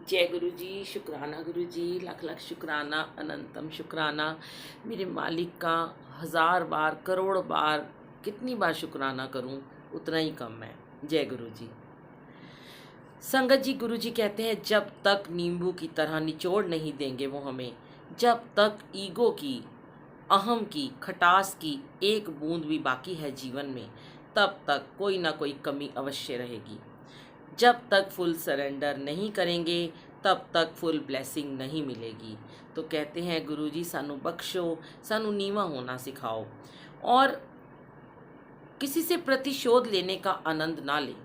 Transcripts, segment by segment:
जय गुरु जी, शुक्राना गुरु जी, लाख लाख शुक्राना, अनंतम शुक्राना। मेरे मालिक का हज़ार बार, करोड़ बार, कितनी बार शुक्राना करूं उतना ही कम है। जय गुरु जी। संगत जी, गुरु जी कहते हैं जब तक नींबू की तरह निचोड़ नहीं देंगे वो हमें, जब तक ईगो की, अहम की, खटास की एक बूंद भी बाकी है जीवन में, तब तक कोई ना कोई कमी अवश्य रहेगी। जब तक फुल सरेंडर नहीं करेंगे तब तक फुल ब्लेसिंग नहीं मिलेगी। तो कहते हैं गुरु जी सानू बख्शो, सानू नीवा होना सिखाओ और किसी से प्रतिशोध लेने का आनंद ना लें,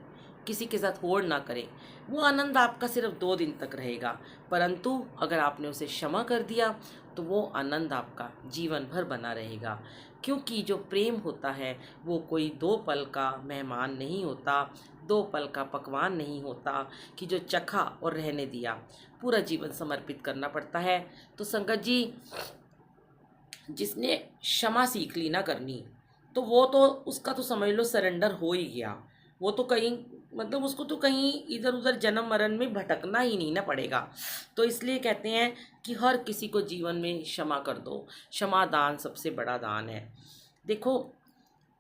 किसी के साथ होड़ ना करें। वो आनंद आपका सिर्फ 2 दिन तक रहेगा, परंतु अगर आपने उसे क्षमा कर दिया तो वो आनंद आपका जीवन भर बना रहेगा। क्योंकि जो प्रेम होता है वो कोई 2 पल का मेहमान नहीं होता, 2 पल का पकवान नहीं होता कि जो चखा और रहने दिया, पूरा जीवन समर्पित करना पड़ता है। तो संगत जी, जिसने क्षमा सीख ली ना करनी, तो वो तो उसका तो समझ लो सरेंडर हो ही गया। वो तो कहीं, मतलब उसको तो कहीं इधर उधर जन्म मरण में भटकना ही नहीं ना पड़ेगा। तो इसलिए कहते हैं कि हर किसी को जीवन में क्षमा कर दो। क्षमा दान सबसे बड़ा दान है। देखो,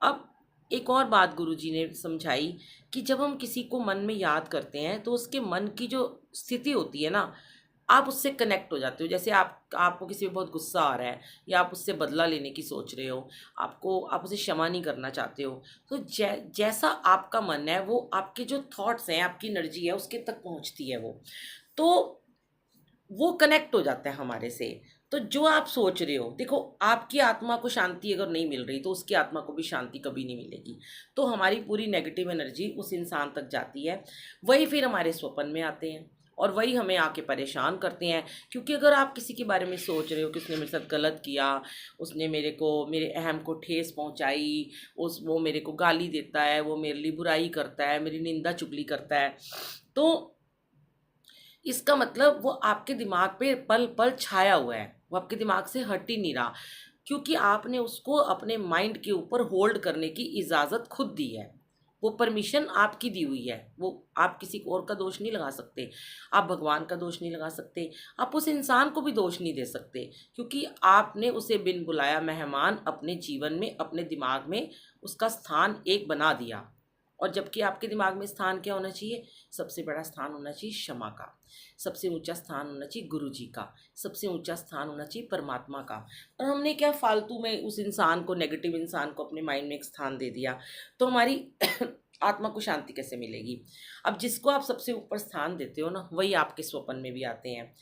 अब एक और बात गुरुजी ने समझाई कि जब हम किसी को मन में याद करते हैं तो उसके मन की जो स्थिति होती है ना, आप उससे कनेक्ट हो जाते हो। जैसे आपको किसी पे बहुत गुस्सा आ रहा है या आप उससे बदला लेने की सोच रहे हो, आप उसे क्षमा नहीं करना चाहते हो, तो जैसा आपका मन है वो आपके जो थॉट्स हैं, आपकी एनर्जी है उसके तक पहुंचती है। तो वो कनेक्ट हो जाता है हमारे से। तो जो आप सोच रहे हो, देखो, आपकी आत्मा को शांति अगर नहीं मिल रही तो उसकी आत्मा को भी शांति कभी नहीं मिलेगी। तो हमारी पूरी नेगेटिव एनर्जी उस इंसान तक जाती है, वही फिर हमारे स्वप्न में आते हैं और वही हमें आके परेशान करते हैं। क्योंकि अगर आप किसी के बारे में सोच रहे हो कि उसने मेरे साथ गलत किया, उसने मेरे अहम को ठेस पहुंचाई, वो मेरे को गाली देता है, वो मेरे लिए बुराई करता है, मेरी निंदा चुगली करता है, तो इसका मतलब वो आपके दिमाग पे पल पल छाया हुआ है, वो आपके दिमाग से हट ही नहीं रहा। क्योंकि आपने उसको अपने माइंड के ऊपर होल्ड करने की इजाज़त खुद दी है। वो परमिशन आपकी दी हुई है। वो आप किसी और का दोष नहीं लगा सकते, आप भगवान का दोष नहीं लगा सकते, आप उस इंसान को भी दोष नहीं दे सकते। क्योंकि आपने उसे बिन बुलाया मेहमान अपने जीवन में, अपने दिमाग में उसका स्थान एक बना दिया। और जबकि आपके दिमाग में स्थान क्या होना चाहिए? सबसे बड़ा स्थान होना चाहिए क्षमा का, सबसे ऊंचा स्थान होना चाहिए गुरु जी का, सबसे ऊंचा स्थान होना चाहिए परमात्मा का। और हमने क्या फालतू में उस इंसान को, नेगेटिव इंसान को अपने माइंड में एक स्थान दे दिया, तो हमारी आत्मा को शांति कैसे मिलेगी? अब जिसको आप सबसे ऊपर स्थान देते हो ना, वही आपके स्वप्न में भी आते हैं।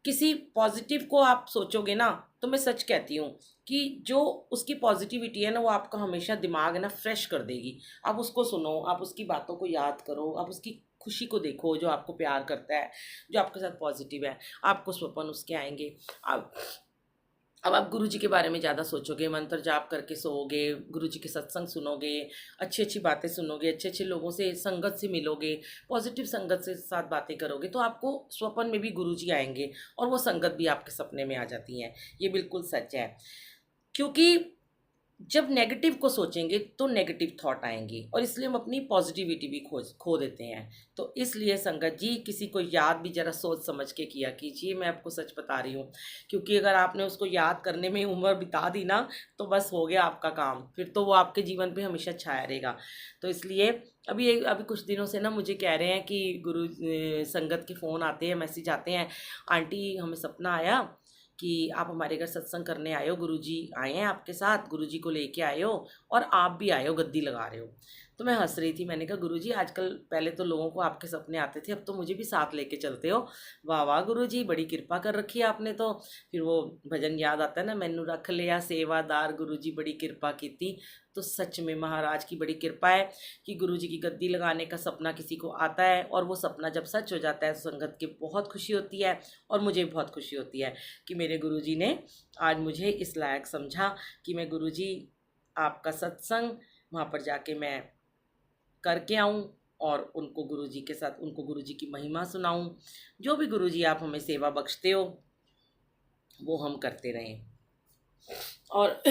किसी पॉजिटिव को आप सोचोगे ना, तो मैं सच कहती हूँ कि जो उसकी पॉजिटिविटी है ना, वो आपका हमेशा दिमाग है ना फ्रेश कर देगी। आप उसको सुनो, आप उसकी बातों को याद करो, आप उसकी खुशी को देखो, जो आपको प्यार करता है, जो आपके साथ पॉजिटिव है, आपको स्वप्न उसके आएंगे। आप अब आप गुरु जी के बारे में ज़्यादा सोचोगे, मंत्र जाप करके सोओगे, गुरु जी के सत्संग सुनोगे, अच्छी अच्छी बातें सुनोगे, अच्छे अच्छे लोगों से, संगत से मिलोगे, पॉजिटिव संगत से साथ बातें करोगे, तो आपको स्वप्न में भी गुरु जी आएंगे और वो संगत भी आपके सपने में आ जाती हैं। ये बिल्कुल सच है। क्योंकि जब नेगेटिव को सोचेंगे तो नेगेटिव थॉट आएंगी और इसलिए हम अपनी पॉजिटिविटी भी खो देते हैं। तो इसलिए संगत जी, किसी को याद भी ज़रा सोच समझ के किया कीजिए, मैं आपको सच बता रही हूँ। क्योंकि अगर आपने उसको याद करने में उम्र बिता दी ना, तो बस हो गया आपका काम, फिर तो वो आपके जीवन पे हमेशा छाया रहेगा। तो इसलिए अभी कुछ दिनों से ना मुझे कह रहे हैं कि संगत के फ़ोन आते हैं, मैसेज आते हैं, आंटी हमें सपना आया कि आप हमारे घर सत्संग करने आए हो, गुरुजी आए हैं आपके साथ, गुरुजी को लेके आए हो और आप भी आए हो, गद्दी लगा रहे हो। तो मैं हंस रही थी, मैंने कहा गुरुजी आजकल, पहले तो लोगों को आपके सपने आते थे, अब तो मुझे भी साथ लेके चलते हो। वाह वाह गुरुजी, बड़ी कृपा कर रखी है आपने तो। फिर वो भजन याद आता है ना, मैनू रख लिया सेवादार, गुरुजी बड़ी कृपा की। तो सच में महाराज की बड़ी कृपा है कि गुरुजी की गद्दी लगाने का सपना किसी को आता है और वो सपना जब सच हो जाता है, संगत की बहुत खुशी होती है और मुझे भी बहुत खुशी होती है कि मेरे गुरुजी ने आज मुझे इस लायक समझा कि मैं गुरुजी आपका सत्संग वहाँ पर जाके मैं करके आऊँ और उनको गुरुजी के साथ, उनको गुरुजी की महिमा सुनाऊँ। जो भी गुरुजी आप हमें सेवा बख्शते हो वो हम करते रहें। और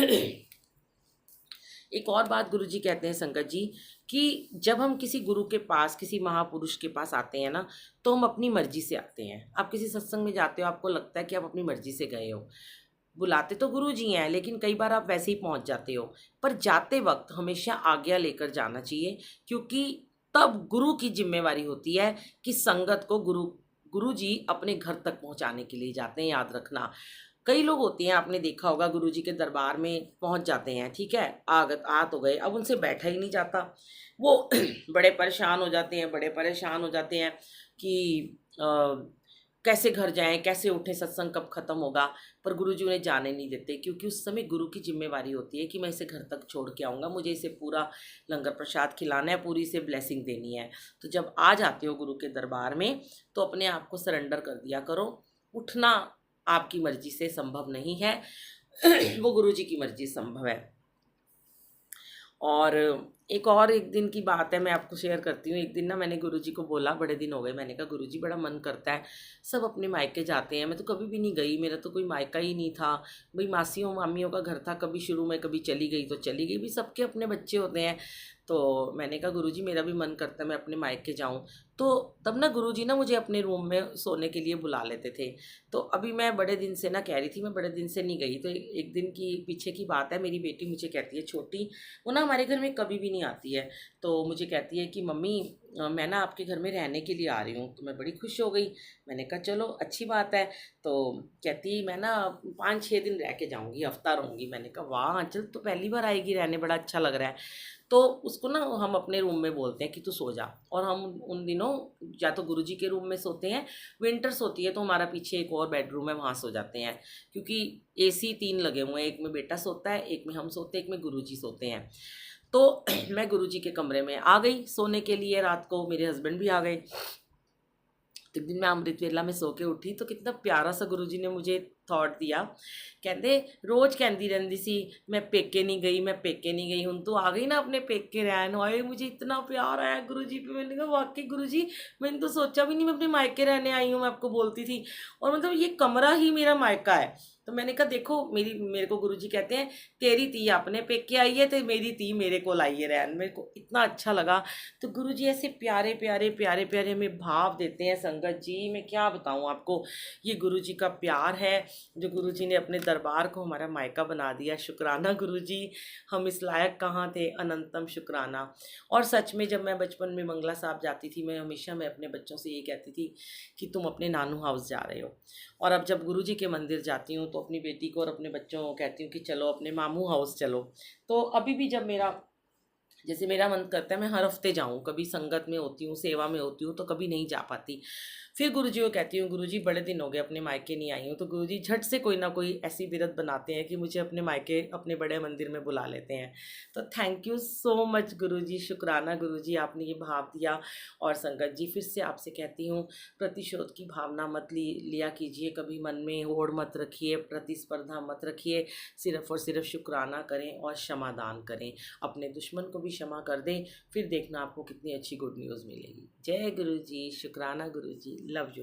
एक और बात गुरुजी कहते हैं संगत जी कि जब हम किसी गुरु के पास, किसी महापुरुष के पास आते हैं ना, तो हम अपनी मर्जी से आते हैं। आप किसी सत्संग में जाते हो, आपको लगता है कि आप अपनी मर्जी से गए हो, बुलाते तो गुरु जी हैं, लेकिन कई बार आप वैसे ही पहुंच जाते हो। पर जाते वक्त हमेशा आज्ञा लेकर जाना चाहिए, क्योंकि तब गुरु की जिम्मेवारी होती है कि संगत को गुरु जी अपने घर तक पहुंचाने के लिए जाते हैं, याद रखना। कई लोग होते हैं, आपने देखा होगा, गुरु जी के दरबार में पहुंच जाते हैं, ठीक है, आ तो गए, अब उनसे बैठा ही नहीं जाता। वो बड़े परेशान हो जाते हैं, बड़े परेशान हो जाते हैं कि कैसे घर जाएं, कैसे उठें, सत्संग कब ख़त्म होगा। पर गुरुजी उन्हें जाने नहीं देते, क्योंकि उस समय गुरु की जिम्मेवारी होती है कि मैं इसे घर तक छोड़ के आऊँगा, मुझे इसे पूरा लंगर प्रसाद खिलाना है, पूरी इसे ब्लेसिंग देनी है। तो जब आ जाते हो गुरु के दरबार में, तो अपने आप को सरेंडर कर दिया करो। उठना आपकी मर्जी से संभव नहीं है वो गुरु जी की मर्जी संभव है। और एक दिन की बात है, मैं आपको शेयर करती हूँ। एक दिन ना मैंने गुरुजी को बोला, बड़े दिन हो गए, मैंने कहा गुरुजी बड़ा मन करता है, सब अपने मायके जाते हैं, मैं तो कभी भी नहीं गई, मेरा तो कोई मायका ही नहीं था। भाई मासियों मामियों का घर था, कभी शुरू में, कभी चली गई तो चली गई, भी सबके अपने बच्चे होते हैं। तो मैंने कहा गुरुजी मेरा भी मन करता है मैं अपने मायके जाऊँ। तो तब ना गुरुजी ना मुझे अपने रूम में सोने के लिए बुला लेते थे। तो अभी मैं बड़े दिन से ना कह रही थी, मैं बड़े दिन से नहीं गई। तो एक दिन की पीछे की बात है, मेरी बेटी मुझे कहती है, छोटी, वो ना हमारे घर में कभी भी नहीं आती है, तो मुझे कहती है कि मम्मी मैं ना आपके घर में रहने के लिए आ रही हूँ। तो मैं बड़ी खुश हो गई, मैंने कहा चलो अच्छी बात है। तो कहती मैं ना 5-6 दिन रह के जाऊँगी, हफ्ता रहूँगी। मैंने कहा वाह चल, तो पहली बार आएगी रहने, बड़ा अच्छा लग रहा है। तो उसको ना हम अपने रूम में बोलते हैं कि तू सो जा, और हम उन दिनों या तो गुरुजी के रूम में सोते हैं, विंटर्स होती है तो हमारा पीछे एक और बेडरूम है, वहाँ सो जाते हैं, क्योंकि AC 3 लगे हुए हैं, एक में बेटा सोता है, एक में हम सोते हैं, एक में गुरुजी सोते हैं। तो मैं गुरुजी के कमरे में आ गई सोने के लिए, रात को मेरे हस्बैंड भी आ गए। तो एक दिन मैं अमृत वेला में सो के उठी, तो कितना प्यारा सा गुरुजी ने मुझे थॉट दिया। कहते रोज कहती रहती सी मैं पेके नहीं गई, मैं पेके नहीं गई, हूँ तो आ गई ना अपने पेके रहन। आए मुझे इतना प्यार आया गुरुजी पे, मैंने कहा वाकई गुरुजी, मैंने तो सोचा भी नहीं मैं अपने मायके रहने आई हूँ, मैं आपको बोलती थी, और मतलब ये कमरा ही मेरा मायका है। तो मैंने कहा देखो मेरे को गुरुजी कहते हैं तेरी ती अपने पेके आई है, तो मेरी ती मेरे को लाई है रहन। मेरे को इतना अच्छा लगा। तो गुरुजी ऐसे प्यारे प्यारे प्यारे प्यारे हमें भाव देते हैं संगत जी, मैं क्या बताऊँ आपको। ये गुरुजी का प्यार है, जो गुरुजी ने अपने दरबार को हमारा मायका बना दिया। शुक्राना गुरुजी, हम इस लायक कहाँ थे, अनंतम शुक्राना। और सच में जब मैं बचपन में बंगला साहब जाती थी, मैं अपने बच्चों से ये कहती थी कि तुम अपने नानू हाउस जा रहे हो। और अब जब गुरुजी के मंदिर जाती हूँ, तो अपनी बेटी को और अपने बच्चों को कहती हूँ कि चलो अपने मामू हाउस चलो। तो अभी भी जब मेरा मन करता है, मैं हर हफ्ते जाऊँ, कभी संगत में होती हूँ, सेवा में होती हूँ, तो कभी नहीं जा पाती। फिर गुरुजी को कहती हूँ गुरुजी बड़े दिन हो गए अपने मायके नहीं आई हूँ। तो गुरुजी झट से कोई ना कोई ऐसी बिरत बनाते हैं कि मुझे अपने मायके, अपने बड़े मंदिर में बुला लेते हैं। तो थैंक यू सो मच गुरुजी, शुक्राना गुरुजी, आपने ये भाव दिया। और संगत जी फिर से आपसे कहती हूँ, प्रतिशोध की भावना मत लिया कीजिए, कभी मन में होड़ मत रखिए, प्रतिस्पर्धा मत रखिए, सिर्फ और सिर्फ शुक्राना करें और क्षमादान करें, अपने दुश्मन को भी क्षमा कर दें, फिर देखना आपको कितनी अच्छी गुड न्यूज़ मिलेगी। जय गुरु जी, शुक्राना गुरु जी, लव यू।